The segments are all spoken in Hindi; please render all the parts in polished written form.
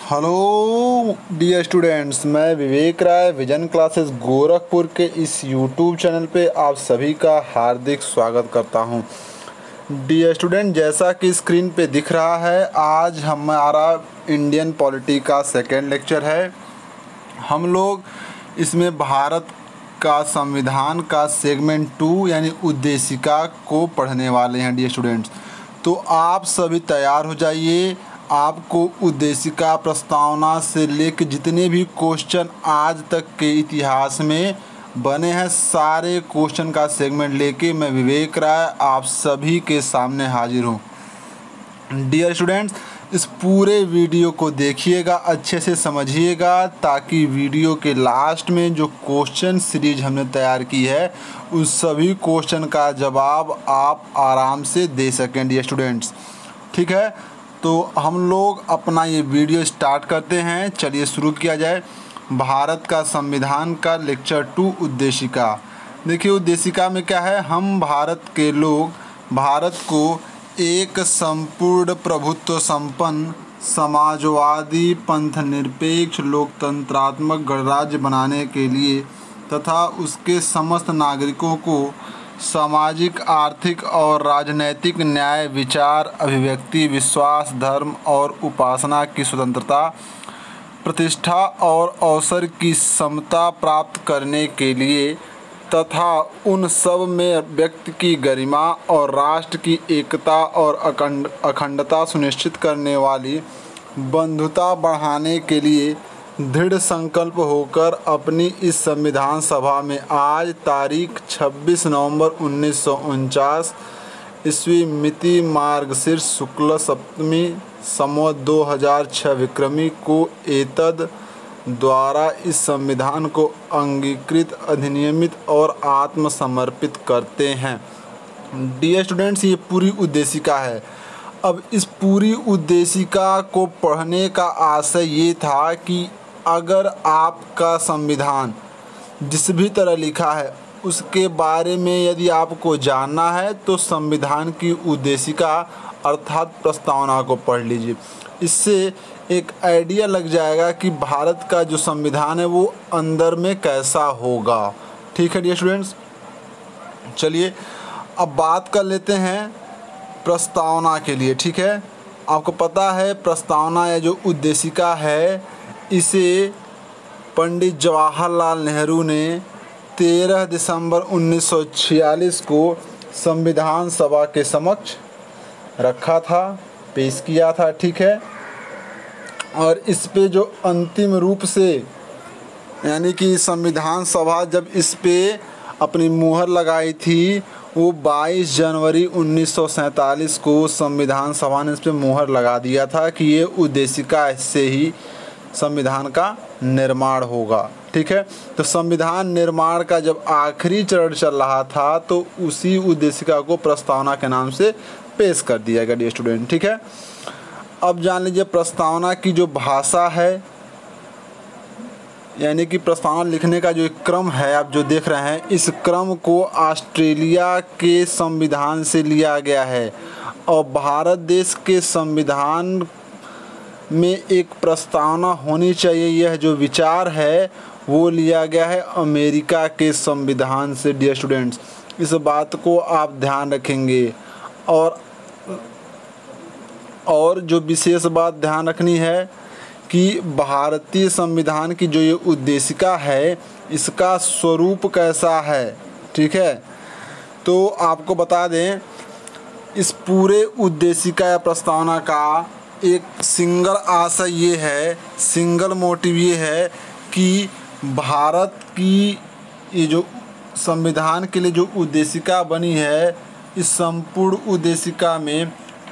हेलो डियर स्टूडेंट्स, मैं विवेक राय विजन क्लासेस गोरखपुर के इस यूट्यूब चैनल पे आप सभी का हार्दिक स्वागत करता हूं। डियर स्टूडेंट, जैसा कि स्क्रीन पे दिख रहा है, आज हमारा इंडियन पॉलिटी का सेकेंड लेक्चर है। हम लोग इसमें भारत का संविधान का सेगमेंट 2 यानी उद्देशिका को पढ़ने वाले हैं। डियर स्टूडेंट्स, तो आप सभी तैयार हो जाइए। आपको उद्देशिका प्रस्तावना से लेकर जितने भी क्वेश्चन आज तक के इतिहास में बने हैं, सारे क्वेश्चन का सेगमेंट लेके मैं विवेक राय आप सभी के सामने हाजिर हूँ। डियर स्टूडेंट्स, इस पूरे वीडियो को देखिएगा, अच्छे से समझिएगा, ताकि वीडियो के लास्ट में जो क्वेश्चन सीरीज हमने तैयार की है उस सभी क्वेश्चन का जवाब आप आराम से दे सकें। डियर स्टूडेंट्स, ठीक है, तो हम लोग अपना ये वीडियो स्टार्ट करते हैं। चलिए शुरू किया जाए। भारत का संविधान का लेक्चर 2 उद्देशिका। देखिए, उद्देशिका में क्या है, हम भारत के लोग भारत को एक संपूर्ण प्रभुत्व संपन्न समाजवादी पंथनिरपेक्ष लोकतंत्रात्मक गणराज्य बनाने के लिए तथा उसके समस्त नागरिकों को सामाजिक, आर्थिक और राजनैतिक न्याय, विचार, अभिव्यक्ति, विश्वास, धर्म और उपासना की स्वतंत्रता, प्रतिष्ठा और अवसर की समता प्राप्त करने के लिए तथा उन सब में व्यक्ति की गरिमा और राष्ट्र की एकता और अखंडता सुनिश्चित करने वाली बंधुता बढ़ाने के लिए दृढ़ संकल्प होकर अपनी इस संविधान सभा में आज तारीख 26 नवंबर 1949 ईस्वी मिति मार्गशीर्ष शुक्ल सप्तमी संवत 2006 विक्रमी को एतद द्वारा इस संविधान को अंगीकृत, अधिनियमित और आत्मसमर्पित करते हैं। डियर स्टूडेंट्स, ये पूरी उद्देशिका है। अब इस पूरी उद्देशिका को पढ़ने का आशय ये था कि अगर आपका संविधान जिस भी तरह लिखा है उसके बारे में यदि आपको जानना है तो संविधान की उद्देशिका अर्थात प्रस्तावना को पढ़ लीजिए। इससे एक आइडिया लग जाएगा कि भारत का जो संविधान है वो अंदर में कैसा होगा। ठीक है डियर स्टूडेंट्स, चलिए अब बात कर लेते हैं प्रस्तावना के लिए। ठीक है, आपको पता है प्रस्तावना या जो उद्देशिका है, इसे पंडित जवाहरलाल नेहरू ने 13 दिसंबर 1946 को संविधान सभा के समक्ष रखा था, पेश किया था। ठीक है, और इस पे जो अंतिम रूप से यानी कि संविधान सभा जब इस पे अपनी मुहर लगाई थी वो 22 जनवरी 1947 को संविधान सभा ने इस पे मुहर लगा दिया था कि ये उद्देशिका से ही संविधान का निर्माण होगा। ठीक है, तो संविधान निर्माण का जब आखिरी चरण चल रहा था तो उसी उद्देशिका को प्रस्तावना के नाम से पेश कर दिया गया। डियर स्टूडेंट, ठीक है, अब जान लीजिए प्रस्तावना की जो भाषा है यानी कि प्रस्तावना लिखने का जो एक क्रम है आप जो देख रहे हैं, इस क्रम को ऑस्ट्रेलिया के संविधान से लिया गया है और भारत देश के संविधान में एक प्रस्तावना होनी चाहिए, यह जो विचार है वो लिया गया है अमेरिका के संविधान से। डियर स्टूडेंट्स, इस बात को आप ध्यान रखेंगे। और जो विशेष बात ध्यान रखनी है कि भारतीय संविधान की जो ये उद्देशिका है इसका स्वरूप कैसा है। ठीक है, तो आपको बता दें इस पूरे उद्देशिका या प्रस्तावना का एक सिंगल आशय ये है, सिंगल मोटिव ये है कि भारत की ये जो संविधान के लिए जो उद्देशिका बनी है, इस संपूर्ण उद्देशिका में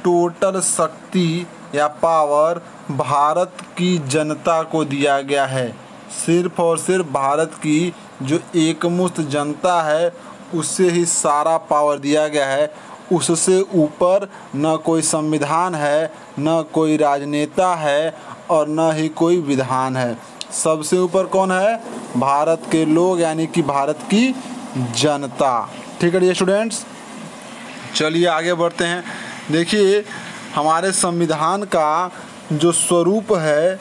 टोटल शक्ति या पावर भारत की जनता को दिया गया है। सिर्फ और सिर्फ भारत की जो एकमुश्त जनता है उससे ही सारा पावर दिया गया है। उससे ऊपर न कोई संविधान है, न कोई राजनेता है और न ही कोई विधान है। सबसे ऊपर कौन है? भारत के लोग यानी कि भारत की जनता। ठीक है डियर स्टूडेंट्स, चलिए आगे बढ़ते हैं। देखिए हमारे संविधान का जो स्वरूप है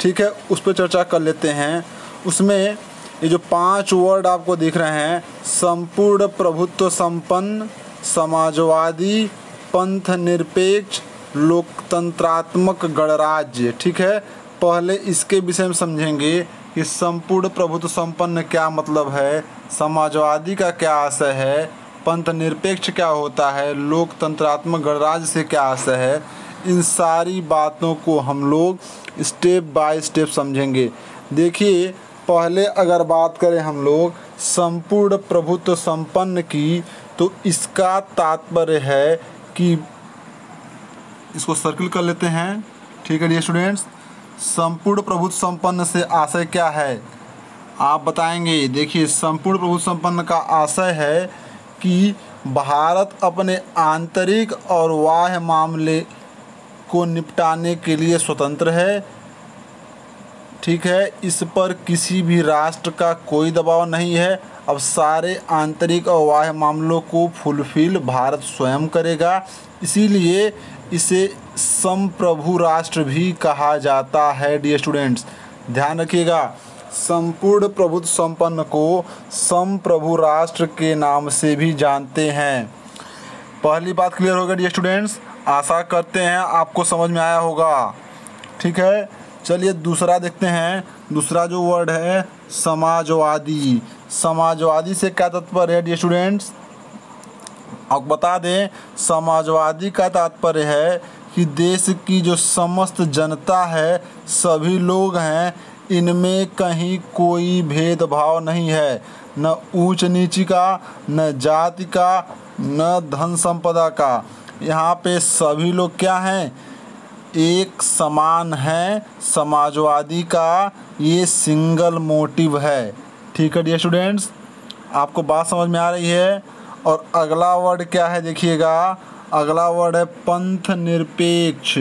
ठीक है, उस पर चर्चा कर लेते हैं। उसमें ये जो 5 वर्ड आपको दिख रहे हैं, संपूर्ण प्रभुत्व संपन्न, समाजवादी, पंथ निरपेक्ष, लोकतंत्रात्मक गणराज्य। ठीक है, पहले इसके विषय में समझेंगे कि संपूर्ण प्रभुत्व संपन्न क्या मतलब है, समाजवादी का क्या आशय है, पंथ निरपेक्ष क्या होता है, लोकतंत्रात्मक गणराज्य से क्या आशय है। इन सारी बातों को हम लोग स्टेप बाय स्टेप समझेंगे। देखिए, पहले अगर बात करें हम लोग संपूर्ण प्रभुत्व संपन्न की, तो इसका तात्पर्य है कि इसको सर्किल कर लेते हैं। ठीक है डियर स्टूडेंट्स, संपूर्ण प्रभुत्व संपन्न से आशय क्या है आप बताएंगे। देखिए, संपूर्ण प्रभुत्व संपन्न का आशय है कि भारत अपने आंतरिक और बाह्य मामले को निपटाने के लिए स्वतंत्र है। ठीक है, इस पर किसी भी राष्ट्र का कोई दबाव नहीं है। अब सारे आंतरिक और बाह्य मामलों को फुलफिल भारत स्वयं करेगा, इसीलिए इसे संप्रभु राष्ट्र भी कहा जाता है। डियर स्टूडेंट्स, ध्यान रखिएगा, संपूर्ण प्रभुत्व संपन्न को संप्रभु राष्ट्र के नाम से भी जानते हैं। पहली बात क्लियर हो गई डियर स्टूडेंट्स, आशा करते हैं आपको समझ में आया होगा। ठीक है, चलिए दूसरा देखते हैं। दूसरा जो वर्ड है समाजवादी। समाजवादी से क्या तात्पर्य है डियर स्टूडेंट्स, आपको बता दें, समाजवादी का तात्पर्य है कि देश की जो समस्त जनता है, सभी लोग हैं, इनमें कहीं कोई भेदभाव नहीं है, न ऊंच नीच का, न जाति का, न धन संपदा का। यहाँ पे सभी लोग क्या हैं, एक समान हैं। समाजवादी का ये सिंगल मोटिव है। ठीक है डियर स्टूडेंट्स, आपको बात समझ में आ रही है। और अगला वर्ड क्या है देखिएगा, अगला वर्ड है पंथ निरपेक्ष।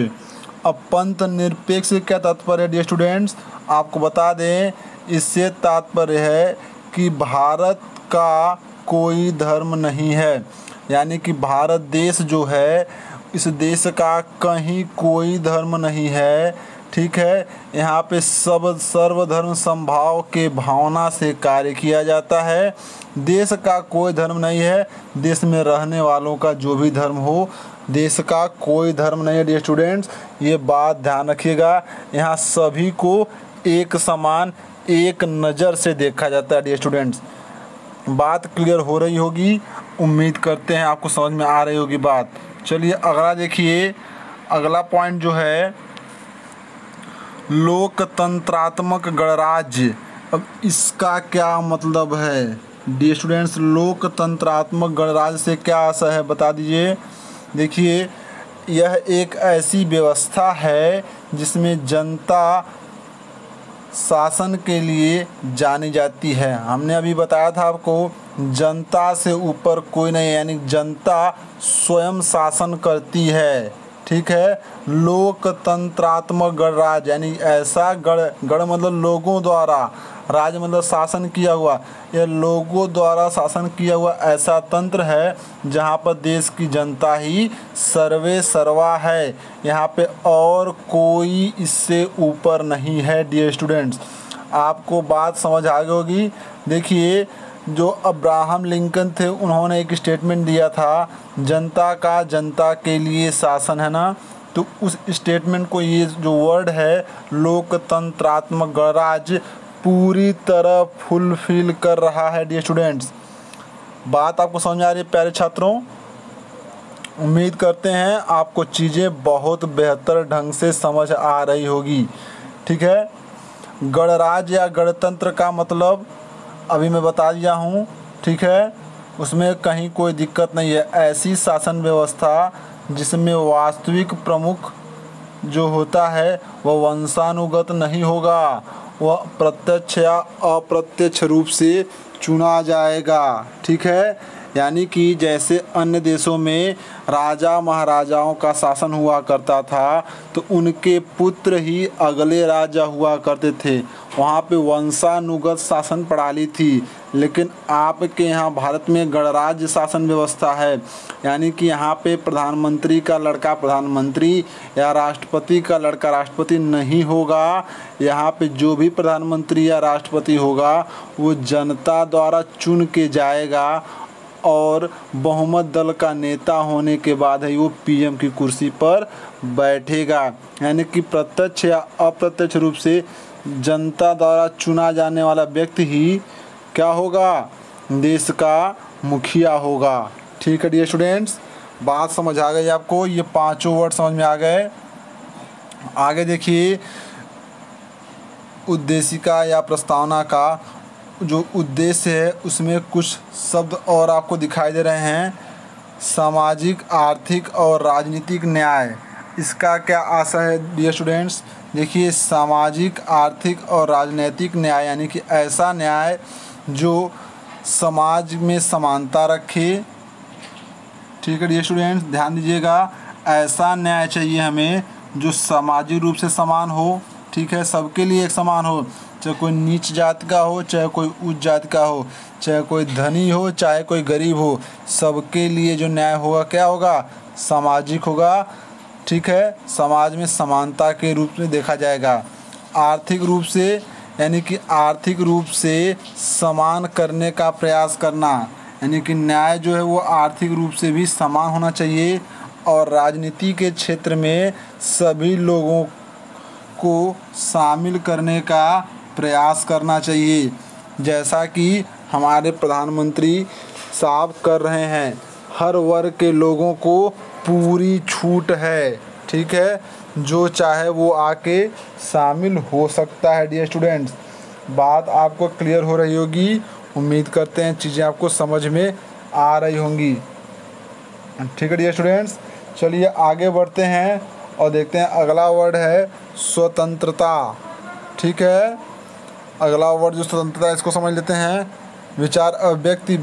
अब पंथ निरपेक्ष से क्या तात्पर्य है डियर स्टूडेंट्स, आपको बता दें, इससे तात्पर्य है कि भारत का कोई धर्म नहीं है, यानी कि भारत देश जो है, इस देश का कहीं कोई धर्म नहीं है। ठीक है, यहाँ पे सब सर्वधर्म समभाव के भावना से कार्य किया जाता है। देश का कोई धर्म नहीं है, देश में रहने वालों का जो भी धर्म हो, देश का कोई धर्म नहीं है डियर स्टूडेंट्स, ये बात ध्यान रखिएगा। यहाँ सभी को एक समान, एक नज़र से देखा जाता है डियर स्टूडेंट्स। बात क्लियर हो रही होगी, उम्मीद करते हैं आपको समझ में आ रही होगी बात। चलिए अगला देखिए, अगला पॉइंट जो है लोकतंत्रात्मक गणराज्य। अब इसका क्या मतलब है डियर स्टूडेंट्स, लोकतंत्रात्मक गणराज्य से क्या आशय है बता दीजिए। देखिए, यह एक ऐसी व्यवस्था है जिसमें जनता शासन के लिए जानी जाती है। हमने अभी बताया था आपको, जनता से ऊपर कोई नहीं, यानी जनता स्वयं शासन करती है। ठीक है, लोकतंत्रात्मक गणराज्य यानी ऐसा गण मतलब लोगों द्वारा, राज मतलब शासन किया हुआ, यह लोगों द्वारा शासन किया हुआ ऐसा तंत्र है जहाँ पर देश की जनता ही सर्वे सर्वा है। यहाँ पे और कोई इससे ऊपर नहीं है डियर स्टूडेंट्स। आपको बात समझ आ गई होगी। देखिए, जो अब्राहम लिंकन थे, उन्होंने एक स्टेटमेंट दिया था, जनता का जनता के लिए शासन, है ना। तो उस स्टेटमेंट को ये जो वर्ड है लोकतंत्रात्मक गणराज्य पूरी तरह फुलफिल कर रहा है डियर स्टूडेंट्स। बात आपको समझ आ रही है प्यारे छात्रों, उम्मीद करते हैं आपको चीज़ें बहुत बेहतर ढंग से समझ आ रही होगी। ठीक है, गणराज्य या गणतंत्र का मतलब अभी मैं बता दिया हूँ। ठीक है, उसमें कहीं कोई दिक्कत नहीं है। ऐसी शासन व्यवस्था जिसमें वास्तविक प्रमुख जो होता है वह वंशानुगत नहीं होगा, वह प्रत्यक्ष या अप्रत्यक्ष रूप से चुना जाएगा। ठीक है, यानी कि जैसे अन्य देशों में राजा महाराजाओं का शासन हुआ करता था, तो उनके पुत्र ही अगले राजा हुआ करते थे। वहाँ पे वंशानुगत शासन प्रणाली थी, लेकिन आपके यहाँ भारत में गणराज्य शासन व्यवस्था है, यानी कि यहाँ पे प्रधानमंत्री का लड़का प्रधानमंत्री या राष्ट्रपति का लड़का राष्ट्रपति नहीं होगा। यहाँ पे जो भी प्रधानमंत्री या राष्ट्रपति होगा वो जनता द्वारा चुन के जाएगा और बहुमत दल का नेता होने के बाद ही वो पीएम की कुर्सी पर बैठेगा। यानी कि प्रत्यक्ष या अप्रत्यक्ष रूप से जनता द्वारा चुना जाने वाला व्यक्ति ही क्या होगा, देश का मुखिया होगा। ठीक है डियर स्टूडेंट्स, बात समझ आ गई आपको, ये पांचों वर्ड समझ में आ गए। आगे देखिए, उद्देशिका या प्रस्तावना का जो उद्देश्य है उसमें कुछ शब्द और आपको दिखाई दे रहे हैं। सामाजिक, आर्थिक और राजनीतिक न्याय, इसका क्या आशय है डियर स्टूडेंट्स? देखिए, सामाजिक, आर्थिक और राजनीतिक न्याय यानी कि ऐसा न्याय जो समाज में समानता रखे। ठीक है डियर स्टूडेंट्स, ध्यान दीजिएगा, ऐसा न्याय चाहिए हमें जो सामाजिक रूप से समान हो। ठीक है, सबके लिए एक समान हो, चाहे कोई नीच जाति का हो, चाहे कोई उच्च जाति का हो, चाहे कोई धनी हो, चाहे कोई गरीब हो, सबके लिए जो न्याय होगा क्या होगा, सामाजिक होगा। ठीक है, समाज में समानता के रूप में देखा जाएगा। आर्थिक रूप से यानी कि आर्थिक रूप से समान करने का प्रयास करना, यानी कि न्याय जो है वो आर्थिक रूप से भी समान होना चाहिए। और राजनीति के क्षेत्र में सभी लोगों को शामिल करने का प्रयास करना चाहिए, जैसा कि हमारे प्रधानमंत्री साहब कर रहे हैं। हर वर्ग के लोगों को पूरी छूट है। ठीक है, जो चाहे वो आके शामिल हो सकता है। डियर स्टूडेंट्स, बात आपको क्लियर हो रही होगी, उम्मीद करते हैं चीज़ें आपको समझ में आ रही होंगी। ठीक है डियर स्टूडेंट्स, चलिए आगे बढ़ते हैं और देखते हैं अगला वर्ड है स्वतंत्रता। ठीक है, अगला वर्ड जो स्वतंत्रता, इसको समझ लेते हैं। विचार, अभिव्यक्ति,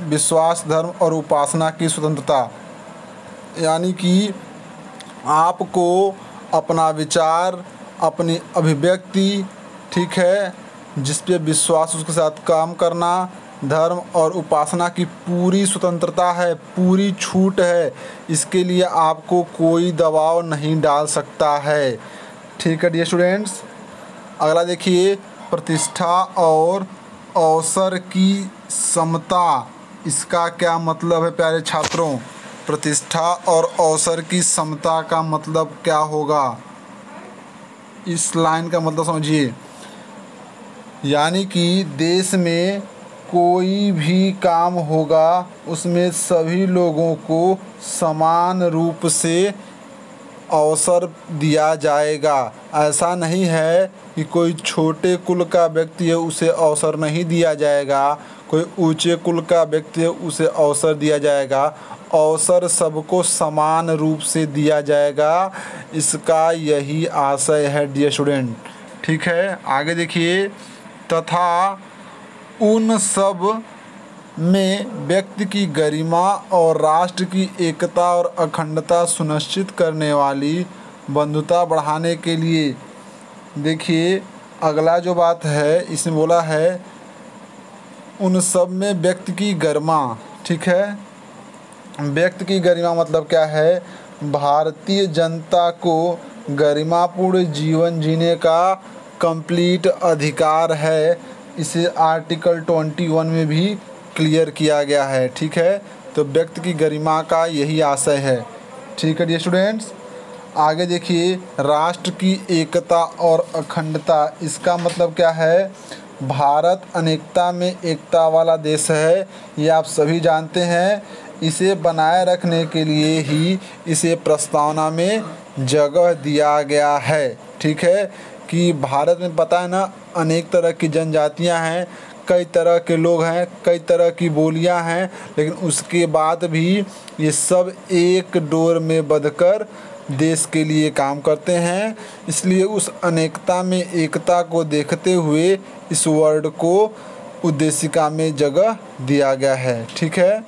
विश्वास, धर्म और उपासना की स्वतंत्रता, यानी कि आपको अपना विचार, अपनी अभिव्यक्ति, ठीक है, जिस पे विश्वास उसके साथ काम करना, धर्म और उपासना की पूरी स्वतंत्रता है, पूरी छूट है। इसके लिए आपको कोई दबाव नहीं डाल सकता है। ठीक है डियर स्टूडेंट्स, अगला देखिए, प्रतिष्ठा और अवसर की समता, इसका क्या मतलब है प्यारे छात्रों? प्रतिष्ठा और अवसर की समता का मतलब क्या होगा, इस लाइन का मतलब समझिए। यानी कि देश में कोई भी काम होगा उसमें सभी लोगों को समान रूप से अवसर दिया जाएगा। ऐसा नहीं है कि कोई छोटे कुल का व्यक्ति है उसे अवसर नहीं दिया जाएगा, कोई ऊंचे कुल का व्यक्ति है उसे अवसर दिया जाएगा। अवसर सबको समान रूप से दिया जाएगा, इसका यही आशय है डियर स्टूडेंट। ठीक है, आगे देखिए, तथा उन सब में व्यक्ति की गरिमा और राष्ट्र की एकता और अखंडता सुनिश्चित करने वाली बंधुता बढ़ाने के लिए। देखिए, अगला जो बात है इसमें बोला है उन सब में व्यक्ति की गरिमा। ठीक है, व्यक्ति की गरिमा मतलब क्या है? भारतीय जनता को गरिमापूर्ण जीवन जीने का कंप्लीट अधिकार है। इसे आर्टिकल 21 में भी क्लियर किया गया है। ठीक है, तो व्यक्ति की गरिमा का यही आशय है। ठीक है डियर स्टूडेंट्स, आगे देखिए, राष्ट्र की एकता और अखंडता, इसका मतलब क्या है? भारत अनेकता में एकता वाला देश है, ये आप सभी जानते हैं। इसे बनाए रखने के लिए ही इसे प्रस्तावना में जगह दिया गया है। ठीक है, कि भारत में पता है ना, अनेक तरह की जनजातियां हैं, कई तरह के लोग हैं, कई तरह की बोलियां हैं, लेकिन उसके बाद भी ये सब एक डोर में बंधकर देश के लिए काम करते हैं। इसलिए उस अनेकता में एकता को देखते हुए इस वर्ड को उद्देशिका में जगह दिया गया है। ठीक है,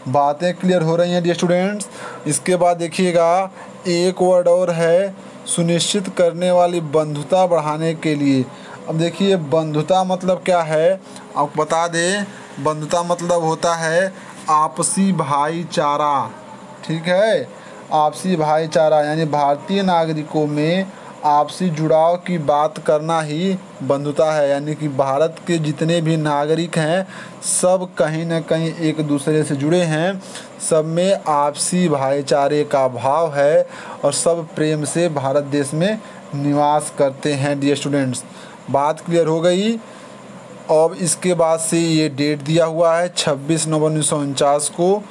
बातें क्लियर हो रही हैं डियर स्टूडेंट्स। इसके बाद देखिएगा, एक वर्ड और है, सुनिश्चित करने वाली बंधुता बढ़ाने के लिए। अब देखिए बंधुता मतलब क्या है, आपको बता दें। बंधुता मतलब होता है आपसी भाईचारा, ठीक है। आपसी भाईचारा यानी भारतीय नागरिकों में आपसी जुड़ाव की बात करना ही बंधुता है। यानी कि भारत के जितने भी नागरिक हैं सब कहीं ना कहीं एक दूसरे से जुड़े हैं, सब में आपसी भाईचारे का भाव है और सब प्रेम से भारत देश में निवास करते हैं। डियर स्टूडेंट्स, बात क्लियर हो गई। अब इसके बाद से ये डेट दिया हुआ है 26 नवंबर 1949 को,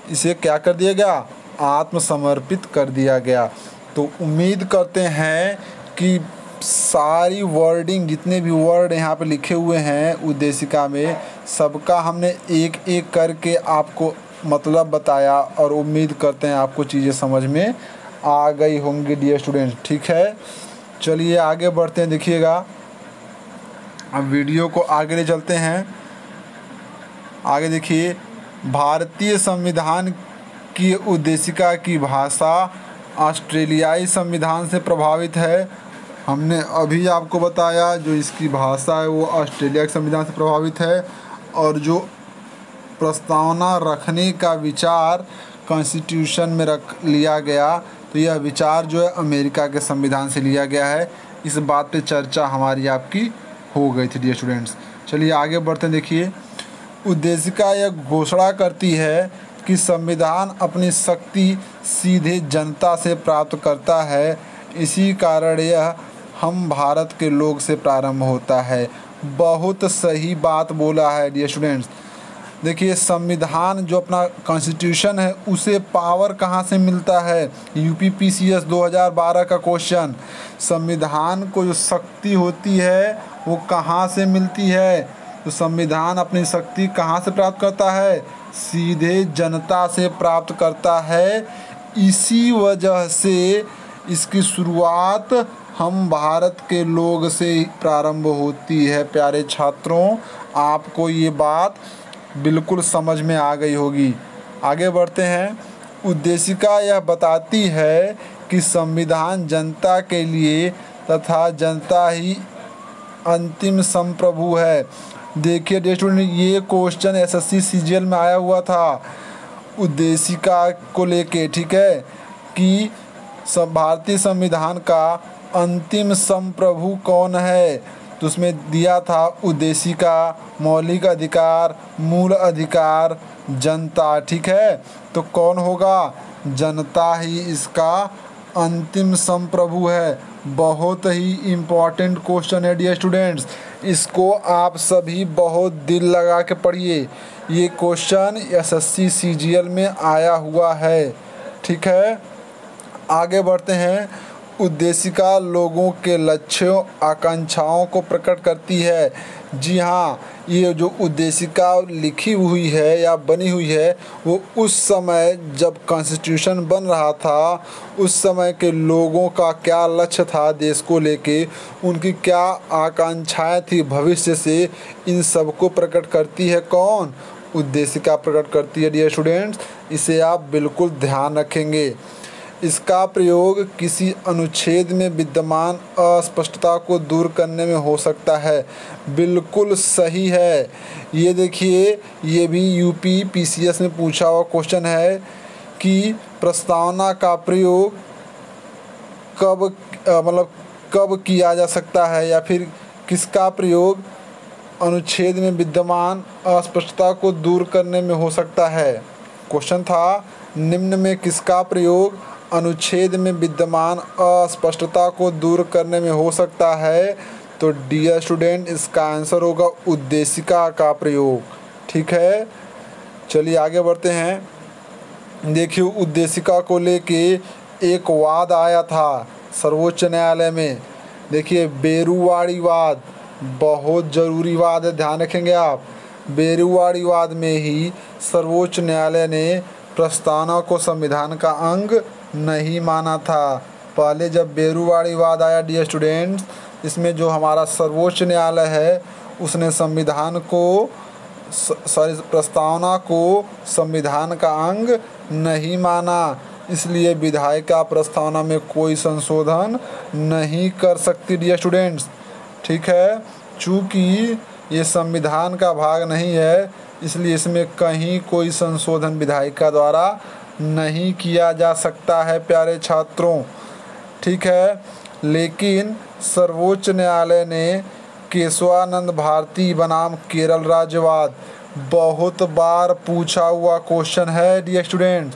इसे क्या कर दिया गया, आत्मसमर्पित कर दिया गया। तो उम्मीद करते हैं कि सारी वर्डिंग, जितने भी वर्ड यहाँ पे लिखे हुए हैं उद्देशिका में, सबका हमने एक एक करके आपको मतलब बताया और उम्मीद करते हैं आपको चीज़ें समझ में आ गई होंगी डियर स्टूडेंट्स, ठीक है। चलिए आगे बढ़ते हैं। देखिएगा, अब वीडियो को आगे ले चलते हैं। आगे देखिए, भारतीय संविधान की उद्देशिका की भाषा ऑस्ट्रेलियाई संविधान से प्रभावित है। हमने अभी आपको बताया जो इसकी भाषा है वो ऑस्ट्रेलिया के संविधान से प्रभावित है, और जो प्रस्तावना रखने का विचार कॉन्स्टिट्यूशन में रख लिया गया, तो यह विचार जो है अमेरिका के संविधान से लिया गया है। इस बात पे चर्चा हमारी आपकी हो गई थी डियर स्टूडेंट्स। चलिए आगे बढ़ते हैं। देखिए, उद्देशिका यह घोषणा करती है कि संविधान अपनी शक्ति सीधे जनता से प्राप्त करता है, इसी कारण यह हम भारत के लोग से प्रारंभ होता है। बहुत सही बात बोला है डियर स्टूडेंट्स। देखिए, संविधान जो अपना कॉन्स्टिट्यूशन है उसे पावर कहाँ से मिलता है, यूपीपीसीएस 2012 का क्वेश्चन। संविधान को जो शक्ति होती है वो कहाँ से मिलती है, तो संविधान अपनी शक्ति कहाँ से प्राप्त करता है, सीधे जनता से प्राप्त करता है। इसी वजह से इसकी शुरुआत हम भारत के लोग से प्रारंभ होती है। प्यारे छात्रों, आपको ये बात बिल्कुल समझ में आ गई होगी। आगे बढ़ते हैं। उद्देशिका यह बताती है कि संविधान जनता के लिए तथा जनता ही अंतिम संप्रभु है। देखिए डियर स्टूडेंट, ये क्वेश्चन एसएससी सीजीएल में आया हुआ था उद्देशिका को लेके, ठीक है, कि सब भारतीय संविधान का अंतिम संप्रभु कौन है। तो उसमें दिया था उद्देशिका, मौलिक अधिकार, मूल अधिकार, जनता, ठीक है। तो कौन होगा, जनता ही इसका अंतिम संप्रभु है। बहुत ही इम्पॉर्टेंट क्वेश्चन है डियर स्टूडेंट्स, इसको आप सभी बहुत दिल लगा के पढ़िए। ये क्वेश्चन एसएससी सीजीएल में आया हुआ है, ठीक है। आगे बढ़ते हैं। उद्देशिका लोगों के लक्ष्यों आकांक्षाओं को प्रकट करती है। जी हाँ, ये जो उद्देशिका लिखी हुई है या बनी हुई है वो उस समय जब कॉन्स्टिट्यूशन बन रहा था उस समय के लोगों का क्या लक्ष्य था देश को लेके, उनकी क्या आकांक्षाएं थी भविष्य से, इन सब को प्रकट करती है। कौन, उद्देशिका प्रकट करती है डियर स्टूडेंट्स। इसे आप बिल्कुल ध्यान रखेंगे। इसका प्रयोग किसी अनुच्छेद में विद्यमान अस्पष्टता को दूर करने में हो सकता है। बिल्कुल सही है। ये देखिए, ये भी यूपी पीसीएस में पूछा हुआ क्वेश्चन है कि प्रस्तावना का प्रयोग कब किया जा सकता है, या फिर किसका प्रयोग अनुच्छेद में विद्यमान अस्पष्टता को दूर करने में हो सकता है। क्वेश्चन था, निम्न में किसका प्रयोग अनुच्छेद में विद्यमान अस्पष्टता को दूर करने में हो सकता है। तो डियर स्टूडेंट, इसका आंसर होगा उद्देशिका का प्रयोग, ठीक है। चलिए आगे बढ़ते हैं। देखिए, उद्देशिका को लेके एक वाद आया था सर्वोच्च न्यायालय में। देखिए, बेरुवाड़ी वाद बहुत ज़रूरी वाद है, ध्यान रखेंगे आप। बेरुवाड़ी वाद में ही सर्वोच्च न्यायालय ने प्रस्तावना को संविधान का अंग नहीं माना था। पहले जब बेरुवाड़ी वाद आया डियर स्टूडेंट्स, इसमें जो हमारा सर्वोच्च न्यायालय है उसने संविधान को प्रस्तावना को संविधान का अंग नहीं माना, इसलिए विधायिका प्रस्तावना में कोई संशोधन नहीं कर सकती डियर स्टूडेंट्स। ठीक है। चूँकि ये संविधान का भाग नहीं है, इसलिए इसमें कहीं कोई संशोधन विधायिका द्वारा नहीं किया जा सकता है प्यारे छात्रों, ठीक है। लेकिन सर्वोच्च न्यायालय ने केशवानंद भारती बनाम केरल राज्यवाद, बहुत बार पूछा हुआ क्वेश्चन है डियर स्टूडेंट,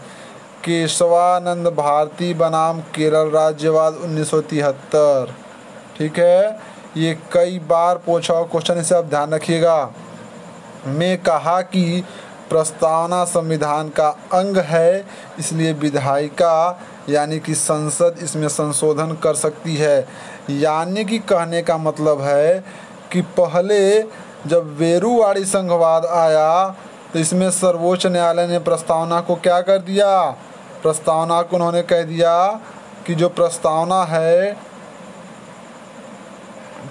केशवानंद भारती बनाम केरल राज्यवाद 1973, ठीक है। ये कई बार पूछा हुआ क्वेश्चन, इसे आप ध्यान रखिएगा। मैं कहा कि प्रस्तावना संविधान का अंग है, इसलिए विधायिका यानी कि संसद इसमें संशोधन कर सकती है। यानी कि कहने का मतलब है कि पहले जब वेरुवाड़ी संघवाद आया तो इसमें सर्वोच्च न्यायालय ने प्रस्तावना को क्या कर दिया, प्रस्तावना को उन्होंने कह दिया कि जो प्रस्तावना है,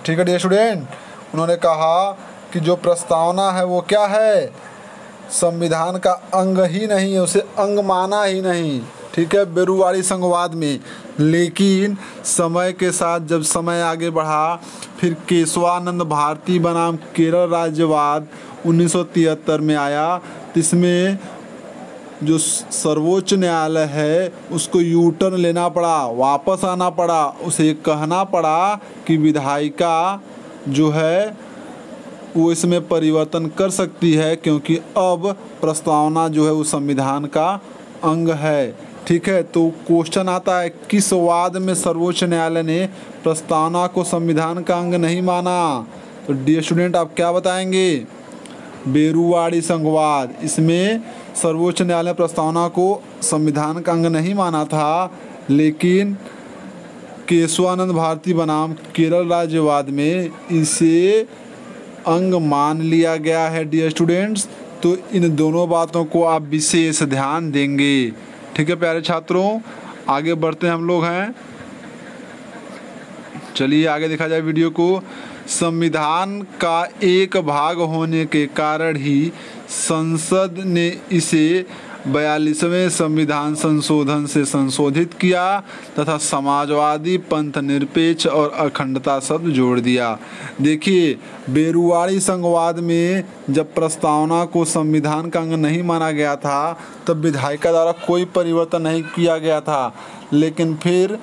ठीक है डियर स्टूडेंट, उन्होंने कहा कि जो प्रस्तावना है वो क्या है, संविधान का अंग ही नहीं है, उसे अंग माना ही नहीं, ठीक है, बेरुवाड़ी संघवाद में। लेकिन समय के साथ जब समय आगे बढ़ा, फिर केशवानंद भारती बनाम केरल राज्यवाद 1973 में आया, तो इसमें जो सर्वोच्च न्यायालय है उसको यू टर्न लेना पड़ा, वापस आना पड़ा, उसे कहना पड़ा कि विधायिका जो है वो इसमें परिवर्तन कर सकती है, क्योंकि अब प्रस्तावना जो है वो संविधान का अंग है, ठीक है। तो क्वेश्चन आता है किस वाद में सर्वोच्च न्यायालय ने प्रस्तावना को संविधान का अंग नहीं माना, तो डियर स्टूडेंट आप क्या बताएंगे, बेरुवाड़ी संघवाद, इसमें सर्वोच्च न्यायालय प्रस्तावना को संविधान का अंग नहीं माना था, लेकिन केशवानंद भारती बनाम केरल राज्यवाद में इसे अंग मान लिया गया है डियर स्टूडेंट्स। तो इन दोनों बातों को आप विशेष ध्यान देंगे, ठीक है प्यारे छात्रों। आगे बढ़ते हैं हम लोग हैं, चलिए आगे देखा जाए वीडियो को। संविधान का एक भाग होने के कारण ही संसद ने इसे 42वें संविधान संशोधन से संशोधित किया तथा समाजवादी, पंथ निरपेक्ष और अखंडता शब्द जोड़ दिया। देखिए, बेरुवाड़ी संघवाद में जब प्रस्तावना को संविधान का अंग नहीं माना गया था तब विधायिका द्वारा कोई परिवर्तन नहीं किया गया था, लेकिन फिर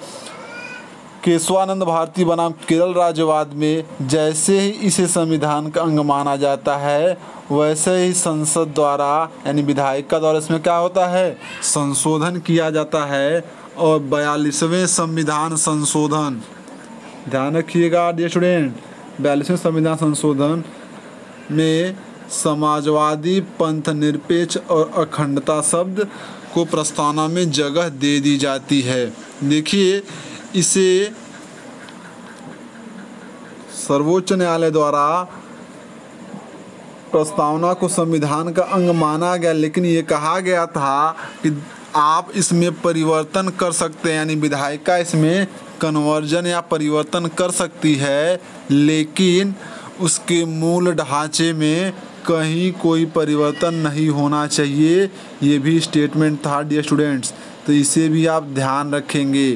केशवानंद भारती बनाम केरल राज्यवाद में जैसे ही इसे संविधान का अंग माना जाता है, वैसे ही संसद द्वारा यानी विधायिका द्वारा इसमें क्या होता है, संशोधन किया जाता है। और 42वें संविधान संशोधन, ध्यान रखिएगा डियर स्टूडेंट, 42वें संविधान संशोधन में समाजवादी, पंथ निरपेक्ष और अखंडता शब्द को प्रस्तावना में जगह दे दी जाती है। देखिए, इसे सर्वोच्च न्यायालय द्वारा प्रस्तावना को संविधान का अंग माना गया, लेकिन ये कहा गया था कि आप इसमें परिवर्तन कर सकते हैं, यानी विधायिका इसमें कन्वर्जन या परिवर्तन कर सकती है, लेकिन उसके मूल ढांचे में कहीं कोई परिवर्तन नहीं होना चाहिए। ये भी स्टेटमेंट था डियर स्टूडेंट्स, तो इसे भी आप ध्यान रखेंगे,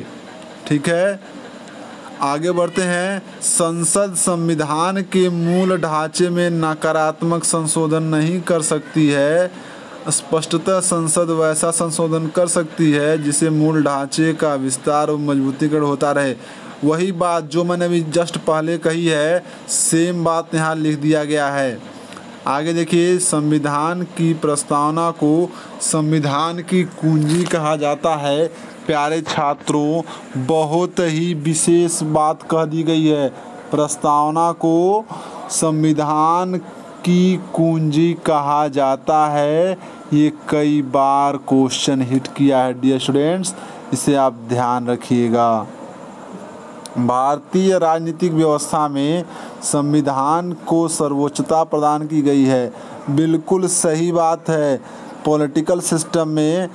ठीक है। आगे बढ़ते हैं। संसद संविधान के मूल ढांचे में नकारात्मक संशोधन नहीं कर सकती है, स्पष्टतः संसद वैसा संशोधन कर सकती है जिसे मूल ढांचे का विस्तार और मजबूतीकरण होता रहे। वही बात जो मैंने अभी जस्ट पहले कही है, सेम बात यहाँ लिख दिया गया है। आगे देखिए, संविधान की प्रस्तावना को संविधान की कुंजी कहा जाता है। प्यारे छात्रों, बहुत ही विशेष बात कह दी गई है, प्रस्तावना को संविधान की कुंजी कहा जाता है। ये कई बार क्वेश्चन हिट किया है डियर स्टूडेंट्स, इसे आप ध्यान रखिएगा। भारतीय राजनीतिक व्यवस्था में संविधान को सर्वोच्चता प्रदान की गई है, बिल्कुल सही बात है। पॉलिटिकल सिस्टम में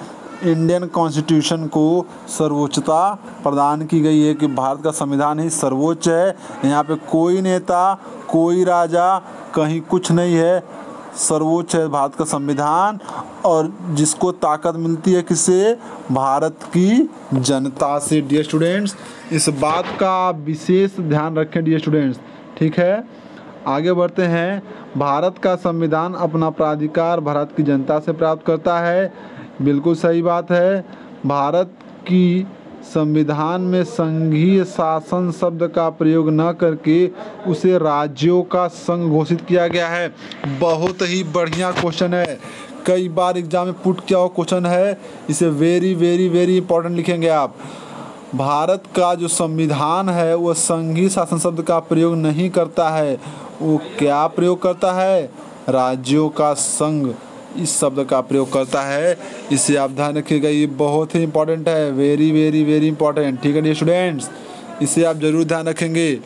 इंडियन कॉन्स्टिट्यूशन को सर्वोच्चता प्रदान की गई है कि भारत का संविधान ही सर्वोच्च है। यहाँ पे कोई नेता, कोई राजा, कहीं कुछ नहीं है, सर्वोच्च है भारत का संविधान। और जिसको ताकत मिलती है किससे, भारत की जनता से डियर स्टूडेंट्स। इस बात का विशेष ध्यान रखें डियर स्टूडेंट्स, ठीक है, आगे बढ़ते हैं। भारत का संविधान अपना प्राधिकार भारत की जनता से प्राप्त करता है। बिल्कुल सही बात है। भारत की संविधान में संघीय शासन शब्द का प्रयोग न करके उसे राज्यों का संघ घोषित किया गया है। बहुत ही बढ़िया क्वेश्चन है, कई बार एग्जाम में पुट किया हुआ क्वेश्चन है, इसे वेरी वेरी वेरी इंपॉर्टेंट लिखेंगे आप। भारत का जो संविधान है वो संघीय शासन शब्द का प्रयोग नहीं करता है, वो क्या प्रयोग करता है? राज्यों का संघ इस शब्द का प्रयोग करता है। इसे आप ध्यान रखिएगा, ये बहुत ही इंपॉर्टेंट है, वेरी वेरी वेरी इंपॉर्टेंट। ठीक है डियर स्टूडेंट्स, इसे आप जरूर ध्यान रखेंगे।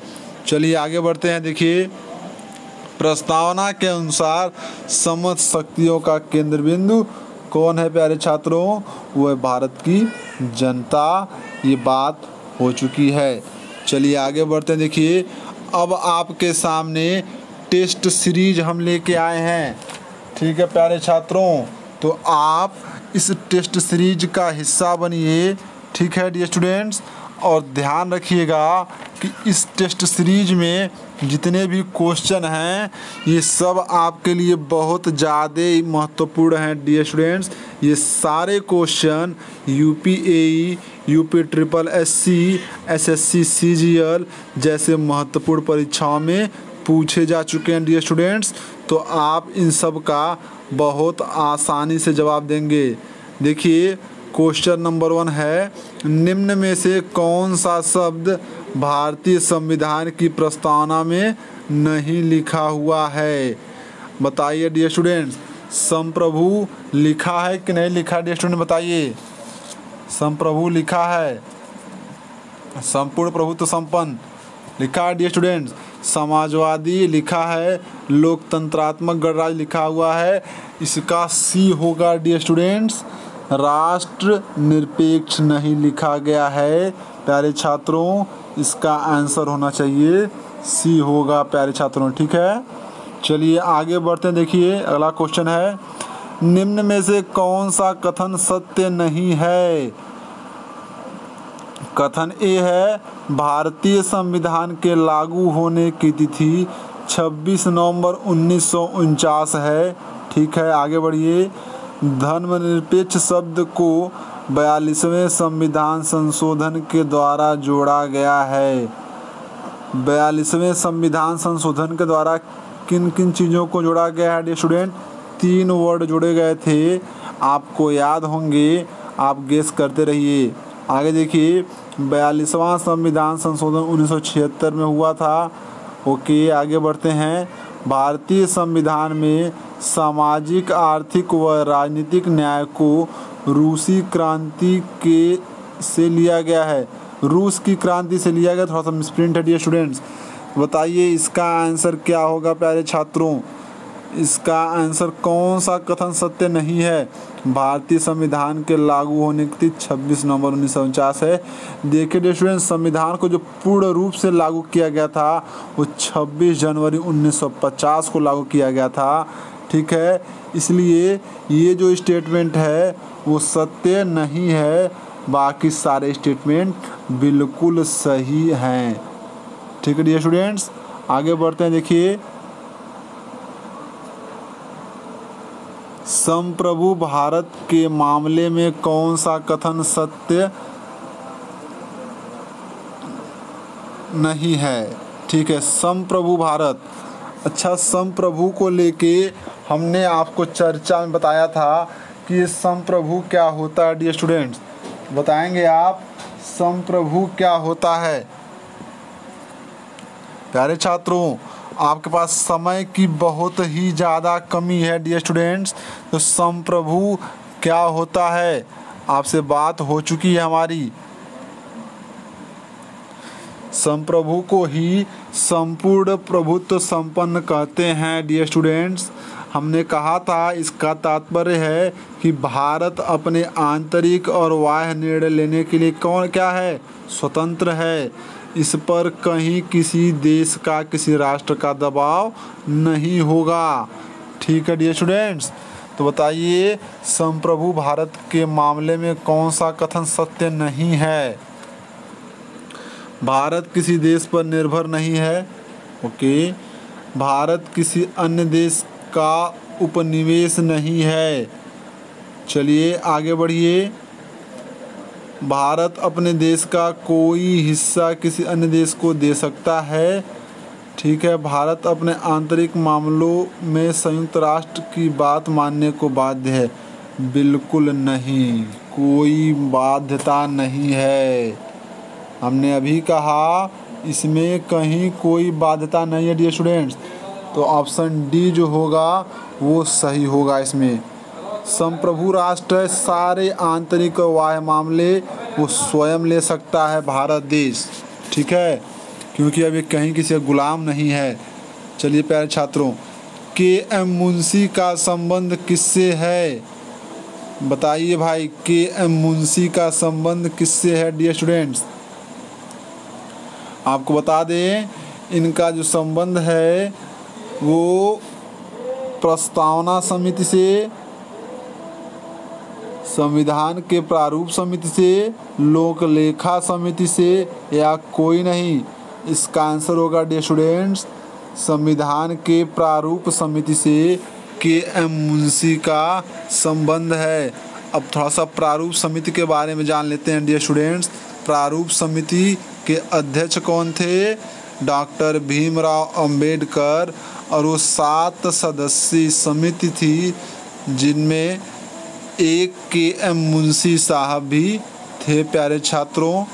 चलिए आगे बढ़ते हैं। देखिए, प्रस्तावना के अनुसार समस्त शक्तियों का केंद्र बिंदु कौन है प्यारे छात्रों? वो है भारत की जनता। ये बात हो चुकी है। चलिए आगे बढ़ते हैं। देखिए, अब आपके सामने टेस्ट सीरीज हम लेके आए हैं। ठीक है प्यारे छात्रों, तो आप इस टेस्ट सीरीज का हिस्सा बनिए। ठीक है डियर स्टूडेंट्स, और ध्यान रखिएगा कि इस टेस्ट सीरीज में जितने भी क्वेश्चन हैं ये सब आपके लिए बहुत ज़्यादा महत्वपूर्ण हैं डियर स्टूडेंट्स। ये सारे question UP AE, UP triple SC, SSC CGL जैसे महत्वपूर्ण परीक्षाओं में पूछे जा चुके हैं डियर स्टूडेंट्स। तो आप इन सब का बहुत आसानी से जवाब देंगे। देखिए, क्वेश्चन नंबर 1 है, निम्न में से कौन सा शब्द भारतीय संविधान की प्रस्तावना में नहीं लिखा हुआ है? बताइए डियर स्टूडेंट्स। संप्रभु लिखा है कि नहीं लिखा डियर स्टूडेंट? बताइए। संप्रभु लिखा है, संपूर्ण प्रभुत्व संपन्न लिखा है डियर स्टूडेंट्स। समाजवादी लिखा है, लोकतंत्रात्मक गणराज्य लिखा हुआ है। इसका सी होगा डियर स्टूडेंट्स। राष्ट्र निरपेक्ष नहीं लिखा गया है प्यारे छात्रों, इसका आंसर होना चाहिए सी होगा प्यारे छात्रों। ठीक है, चलिए आगे बढ़ते हैं। देखिए, अगला क्वेश्चन है, निम्न में से कौन सा कथन सत्य नहीं है? कथन ए है, भारतीय संविधान के लागू होने की तिथि 26 नवंबर 1949 है। ठीक है, आगे बढ़िए। धर्मनिरपेक्ष शब्द को 42वें संविधान संशोधन के द्वारा जोड़ा गया है। 42वें संविधान संशोधन के द्वारा किन किन चीज़ों को जोड़ा गया है डियर स्टूडेंट? 3 वर्ड जोड़े गए थे, आपको याद होंगे, आप गेस करते रहिए। आगे देखिए, 42वां संविधान संशोधन 1976 में हुआ था। ओके, आगे बढ़ते हैं। भारतीय संविधान में सामाजिक, आर्थिक व राजनीतिक न्याय को रूसी क्रांति के से लिया गया है। रूस की क्रांति से लिया गया, थोड़ा सा मिसप्रिंट है डियर स्टूडेंट्स। बताइए इसका आंसर क्या होगा प्यारे छात्रों? इसका आंसर कौन सा कथन सत्य नहीं है? भारतीय संविधान के लागू होने की तिथि 26 नवंबर 1949 है। देखिए डियर स्टूडेंट्स, संविधान को जो पूर्ण रूप से लागू किया गया था वो 26 जनवरी 1950 को लागू किया गया था। ठीक है, इसलिए ये जो स्टेटमेंट है वो सत्य नहीं है, बाकी सारे स्टेटमेंट बिल्कुल सही हैं। ठीक है डियर स्टूडेंट्स, आगे बढ़ते हैं। देखिए, संप्रभु भारत के मामले में कौन सा कथन सत्य नहीं है? ठीक है, संप्रभु भारत। अच्छा, संप्रभु को लेके हमने आपको चर्चा में बताया था कि ये संप्रभु क्या होता है डियर स्टूडेंट्स? बताएंगे आप संप्रभु क्या होता है? प्यारे छात्रों, आपके पास समय की बहुत ही ज़्यादा कमी है डियर स्टूडेंट्स, तो संप्रभु क्या होता है आपसे बात हो चुकी है हमारी। संप्रभु को ही संपूर्ण प्रभुत्व संपन्न कहते हैं डियर स्टूडेंट्स। हमने कहा था इसका तात्पर्य है कि भारत अपने आंतरिक और बाह्य निर्णय लेने के लिए क्या है? स्वतंत्र है। इस पर कहीं किसी देश का, किसी राष्ट्र का दबाव नहीं होगा। ठीक है डियर स्टूडेंट्स, तो बताइए संप्रभु भारत के मामले में कौन सा कथन सत्य नहीं है? भारत किसी देश पर निर्भर नहीं है। ओके। भारत किसी अन्य देश का उपनिवेश नहीं है। चलिए आगे बढ़िए। भारत अपने देश का कोई हिस्सा किसी अन्य देश को दे सकता है। ठीक है। भारत अपने आंतरिक मामलों में संयुक्त राष्ट्र की बात मानने को बाध्य है। बिल्कुल नहीं, कोई बाध्यता नहीं है। हमने अभी कहा इसमें कहीं कोई बाध्यता नहीं है डियर स्टूडेंट्स। तो ऑप्शन डी जो होगा वो सही होगा। इसमें संप्रभु राष्ट्र है, सारे आंतरिक और बाह्य मामले वो स्वयं ले सकता है भारत देश। ठीक है, क्योंकि अभी कहीं किसी का गुलाम नहीं है। चलिए प्यारे छात्रों, के एम मुंशी का संबंध किससे है? बताइए भाई, के एम मुंशी का संबंध किससे है डियर स्टूडेंट्स? आपको बता दें, इनका जो संबंध है वो प्रस्तावना समिति से, संविधान के प्रारूप समिति से, लोक लेखा समिति से, या कोई नहीं। इसका आंसर होगा डियर स्टूडेंट्स संविधान के प्रारूप समिति से के एम मुंशी का संबंध है। अब थोड़ा सा प्रारूप समिति के बारे में जान लेते हैं डियर स्टूडेंट्स। प्रारूप समिति के अध्यक्ष कौन थे? डॉक्टर भीमराव अंबेडकर। और वो 7 सदस्यीय समिति थी जिनमें एक के एम मुंशी साहब भी थे प्यारे छात्रों।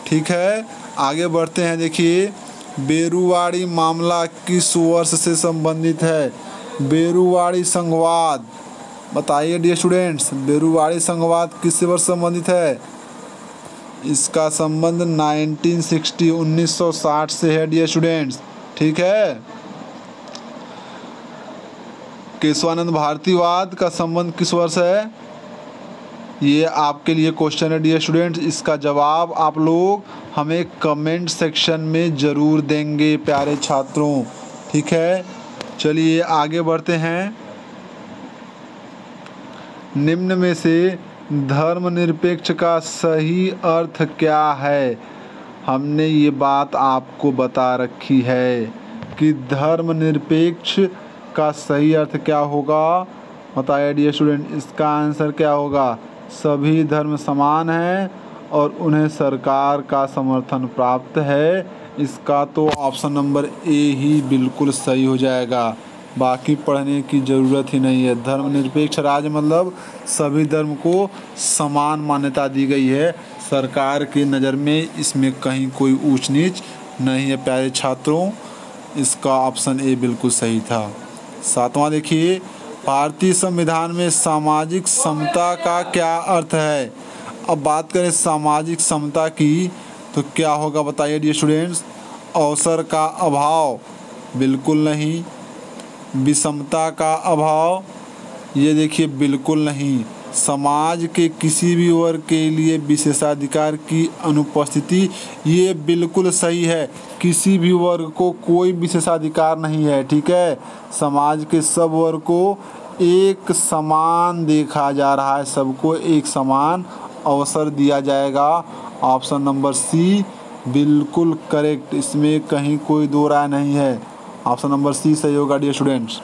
ठीक है, आगे बढ़ते हैं। देखिए, बेरुवाड़ी मामला किस वर्ष से संबंधित है? बेरुवाड़ी संघवाद, बताइए डियर स्टूडेंट्स, बेरुवाड़ी संघवाद किस वर्ष संबंधित है? इसका संबंध 1960 से है डियर स्टूडेंट्स। ठीक है। केशवानंद भारतीवाद का संबंध किस वर्ष है? ये आपके लिए क्वेश्चन है डियर स्टूडेंट्स। इसका जवाब आप लोग हमें कमेंट सेक्शन में ज़रूर देंगे प्यारे छात्रों। ठीक है, चलिए आगे बढ़ते हैं। निम्न में से धर्मनिरपेक्ष का सही अर्थ क्या है? हमने ये बात आपको बता रखी है कि धर्मनिरपेक्ष का सही अर्थ क्या होगा। बताइए डियर स्टूडेंट, इसका आंसर क्या होगा? सभी धर्म समान हैं और उन्हें सरकार का समर्थन प्राप्त है। इसका तो ऑप्शन नंबर ए ही बिल्कुल सही हो जाएगा, बाकी पढ़ने की ज़रूरत ही नहीं है। धर्मनिरपेक्ष राज्य मतलब सभी धर्म को समान मान्यता दी गई है। सरकार की नज़र में इसमें कहीं कोई ऊंच नीच नहीं है प्यारे छात्रों। इसका ऑप्शन ए बिल्कुल सही था। 7वां देखिए, भारतीय संविधान में सामाजिक समता का क्या अर्थ है? अब बात करें सामाजिक समता की तो क्या होगा बताइए डियर स्टूडेंट्स? अवसर का अभाव, बिल्कुल नहीं। विषमता का अभाव, ये देखिए बिल्कुल नहीं। समाज के किसी भी वर्ग के लिए विशेषाधिकार की अनुपस्थिति, ये बिल्कुल सही है। किसी भी वर्ग को कोई विशेषाधिकार नहीं है। ठीक है, समाज के सब वर्ग को एक समान देखा जा रहा है, सबको एक समान अवसर दिया जाएगा। ऑप्शन नंबर सी बिल्कुल करेक्ट, इसमें कहीं कोई दो राय नहीं है। ऑप्शन नंबर सी सही होगा डियर स्टूडेंट्स।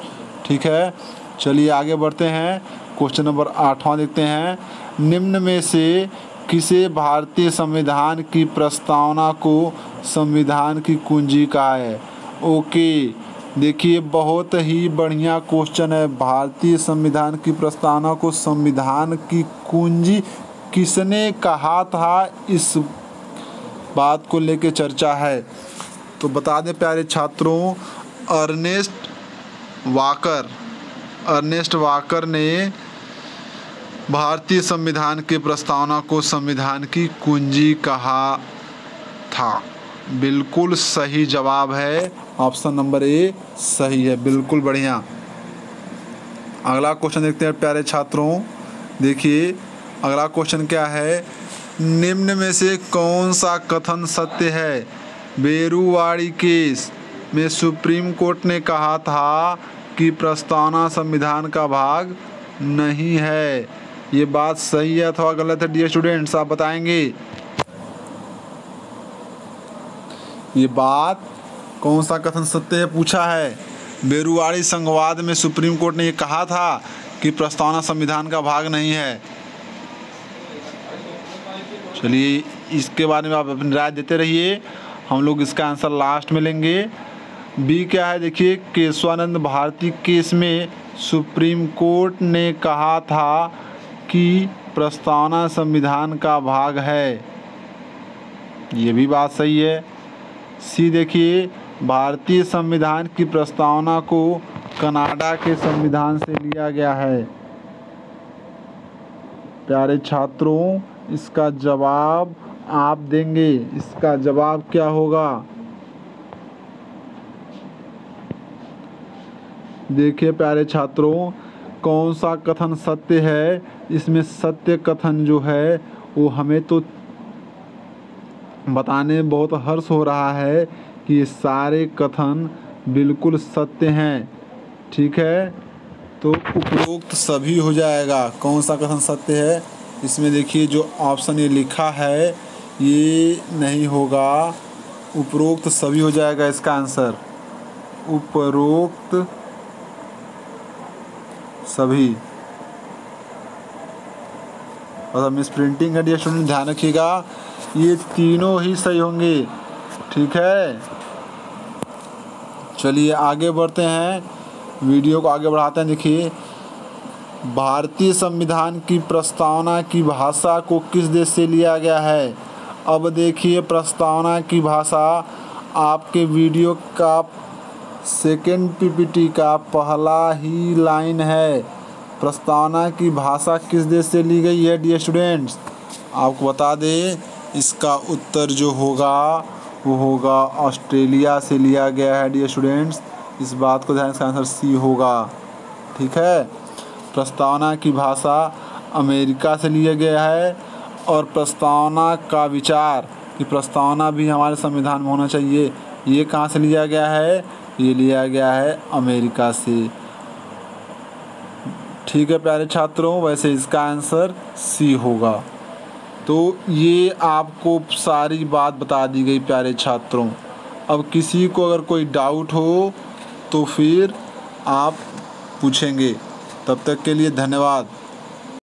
ठीक है, चलिए आगे बढ़ते हैं। क्वेश्चन नंबर 8वां देखते हैं। निम्न में से किसे भारतीय संविधान की प्रस्तावना को संविधान की कुंजी कहा है? ओके, देखिए बहुत ही बढ़िया क्वेश्चन है। भारतीय संविधान की प्रस्तावना को संविधान की कुंजी किसने कहा था, इस बात को लेकर चर्चा है। तो बता दें प्यारे छात्रों, अर्नेस्ट वाकर ने भारतीय संविधान की प्रस्तावना को संविधान की कुंजी कहा था। बिल्कुल सही जवाब है, ऑप्शन नंबर ए सही है, बिल्कुल बढ़िया। अगला क्वेश्चन देखते हैं प्यारे छात्रों। देखिए अगला क्वेश्चन क्या है? निम्न में से कौन सा कथन सत्य है? बेरुवाड़ी केस में सुप्रीम कोर्ट ने कहा था कि प्रस्तावना संविधान का भाग नहीं है। ये बात सही है अथवा गलत है डियर स्टूडेंट्स, आप बताएंगे। ये बात कौन सा कथन सत्य है पूछा है। बेरुआड़ी संघवाद में सुप्रीम कोर्ट ने ये कहा था कि प्रस्तावना संविधान का भाग नहीं है। चलिए इसके बारे में आप अपनी राय देते रहिए, हम लोग इसका आंसर लास्ट में लेंगे। बी क्या है देखिए, केशवानंद भारती केस में सुप्रीम कोर्ट ने कहा था कि प्रस्तावना संविधान का भाग है, ये भी बात सही है। सी देखिए, भारतीय संविधान की प्रस्तावना को कनाडा के संविधान से लिया गया है। प्यारे छात्रों, इसका जवाब आप देंगे, इसका जवाब क्या होगा। देखिए प्यारे छात्रों, कौन सा कथन सत्य है। इसमें सत्य कथन जो है वो हमें तो बताने में बहुत हर्ष हो रहा है कि ये सारे कथन बिल्कुल सत्य हैं। ठीक है, तो उपरोक्त सभी हो जाएगा। कौन सा कथन सत्य है, इसमें देखिए जो ऑप्शन ये लिखा है ये नहीं होगा, उपरोक्त सभी हो जाएगा इसका आंसर, उपरोक्त सभी। और मिस प्रिंटिंग है डियर स्टूडेंट, ध्यान रखिएगा ये तीनों ही सही होंगे। ठीक है, चलिए आगे बढ़ते हैं, वीडियो को आगे बढ़ाते हैं। देखिए, भारतीय संविधान की प्रस्तावना की भाषा को किस देश से लिया गया है। अब देखिए प्रस्तावना की भाषा आपके वीडियो का सेकेंड पीपीटी का पहला ही लाइन है। प्रस्तावना की भाषा किस देश से ली गई है डियर स्टूडेंट्स, आपको बता दें इसका उत्तर जो होगा वो होगा ऑस्ट्रेलिया से लिया गया है डियर स्टूडेंट्स, इस बात को ध्यान, इसका आंसर सी होगा। ठीक है, प्रस्तावना की भाषा अमेरिका से लिया गया है और प्रस्तावना का विचार कि प्रस्तावना भी हमारे संविधान में होना चाहिए, ये कहाँ से लिया गया है, ये लिया गया है अमेरिका से। ठीक है प्यारे छात्रों, वैसे इसका आंसर सी होगा। तो ये आपको सारी बात बता दी गई प्यारे छात्रों। अब किसी को अगर कोई डाउट हो तो फिर आप पूछेंगे। तब तक के लिए धन्यवाद।